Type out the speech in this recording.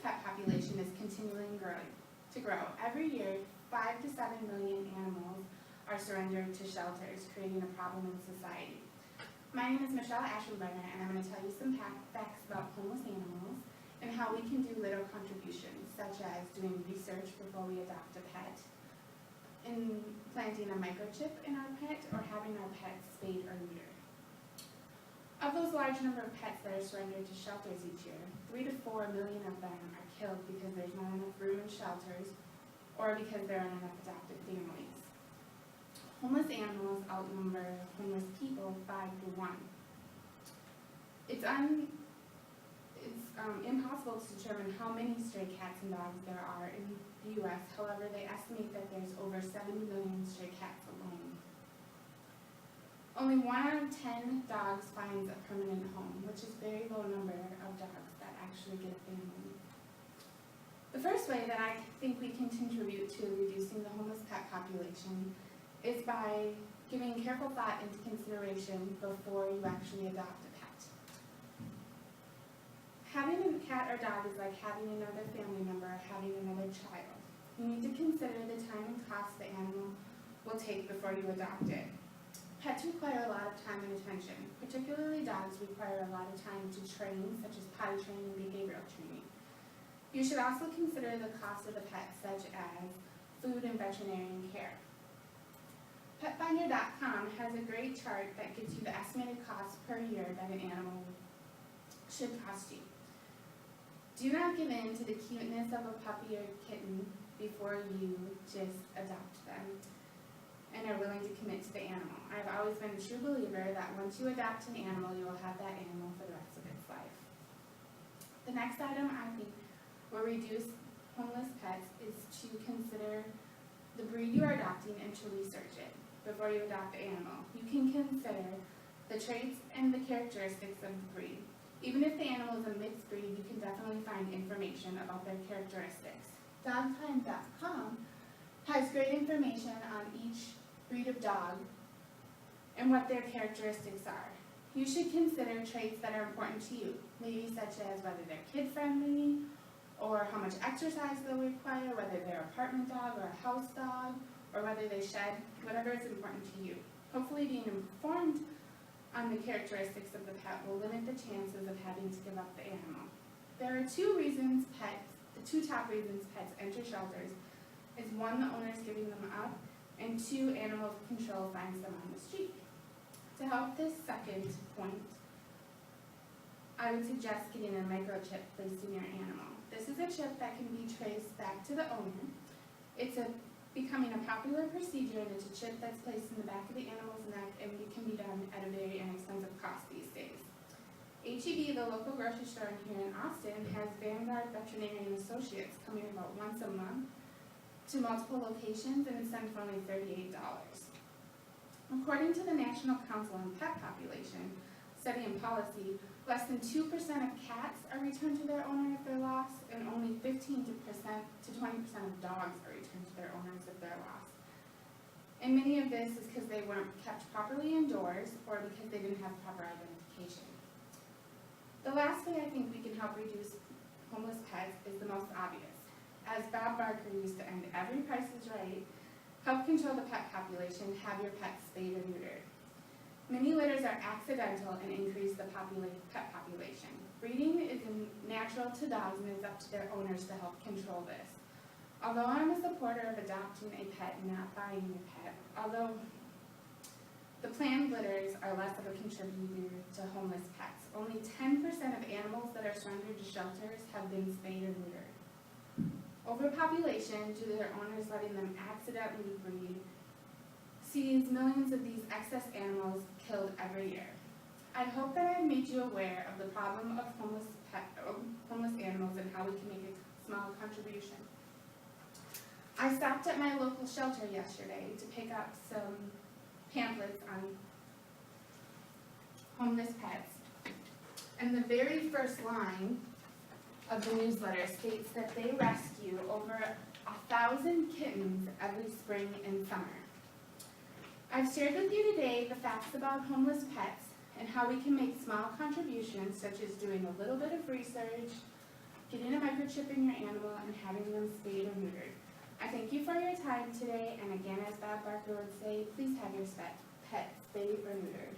pet population is continuing to grow. Every year, 5 to 7 million animals are surrendered to shelters, creating a problem in society. My name is MIchelleAschenbrenner, and I'm going to tell you some facts about homeless animals and how we can do little contributions, such as doing research before we adopt a pet, implanting a microchip in our pet, or having our pets spayed or neutered. Of those large number of pets that are surrendered to shelters each year, 3 to 4 million of them are killed because there's not enough room in shelters or because there aren't enough adopted families. Homeless animals outnumber homeless people 5 to 1. It's impossible to determine how many stray cats and dogs there are in the U.S. However, they estimate that there's over 70 million stray cats alone. Only 1 out of 10 dogs finds a permanent home, which is a very low number of dogs that actually get a family. The first way that I think we can contribute to reducing the homeless pet population is by giving careful thought and consideration before you actually adopt a pet. Having a cat or dog is like having another family member or having another child. You need to consider the time and cost the animal will take before you adopt it. Pets require a lot of time and attention. Particularly dogs require a lot of time to train, such as potty training and behavioral training. You should also consider the cost of the pet, such as food and veterinarian care. PetFinder.com has a great chart that gives you the estimated cost per year that an animal should cost you. Do not give in to the cuteness of a puppy or kitten before you just adopt them and are willing to commit to the animal. I've always been a true believer that once you adopt an animal, you will have that animal for the rest of its life. The next item I think will reduce homeless pets is to consider the breed you are adopting and to research it before you adopt the animal. You can consider the traits and the characteristics of the breed. Even if the animal is a mixed breed, you can definitely find information about their characteristics. Dogtime.com has great information on each breed of dog and what their characteristics are. You should consider traits that are important to you, maybe such as whether they're kid-friendly, or how much exercise they'll require, whether they're an apartment dog or a house dog, or whether they shed, whatever is important to you. Hopefully being informed on the characteristics of the pet will limit the chances of having to give up the animal. There are two top reasons pets enter shelters is 1, the owner is giving them up, and 2, animal control finds them on the street. To help this second point, I would suggest getting a microchip placed in your animal. This is a chip that can be traced back to the owner. It's becoming a popular procedure, and it's a chip that's placed in the back of the animal's neck, and it can be done at a very inexpensive cost these days. H-E-B, the local grocery store here in Austin, has Vanguard Veterinarian Associates coming about once a month to multiple locations, and it's done for only $38. According to the National Council on Pet Population Study and Policy, less than 2% of cats are returned to their owner if they're lost, and only 15% to 20% of dogs are returned to their owners if they're lost. And many of this is because they weren't kept properly indoors or because they didn't have proper identification. The last way I think we can help reduce homeless pets is the most obvious. As Bob Barker used to end every Price is Right, help control the pet population, have your pets spayed or neutered. Many litters are accidental and increase the pet population. Breeding is natural to dogs and it's up to their owners to help control this. Although I'm a supporter of adopting a pet and not buying a pet, although the planned litters are less of a contributor to homeless pets, only 10% of animals that are surrendered to shelters have been spayed or neutered. Overpopulation, due to their owners letting them accidentally breed, sees millions of these excess animals killed every year. I hope that I've made you aware of the problem of homeless animals and how we can make a small contribution. I stopped at my local shelter yesterday to pick up some pamphlets on homeless pets. And the very first line of the newsletter states that they rescue over 1,000 kittens every spring and summer. I've shared with you today the facts about homeless pets and how we can make small contributions, such as doing a little bit of research, getting a microchip in your animal, and having them spayed or neutered. I thank you for your time today, and again, as Bob Barker would say, please have your pet spayed or neutered.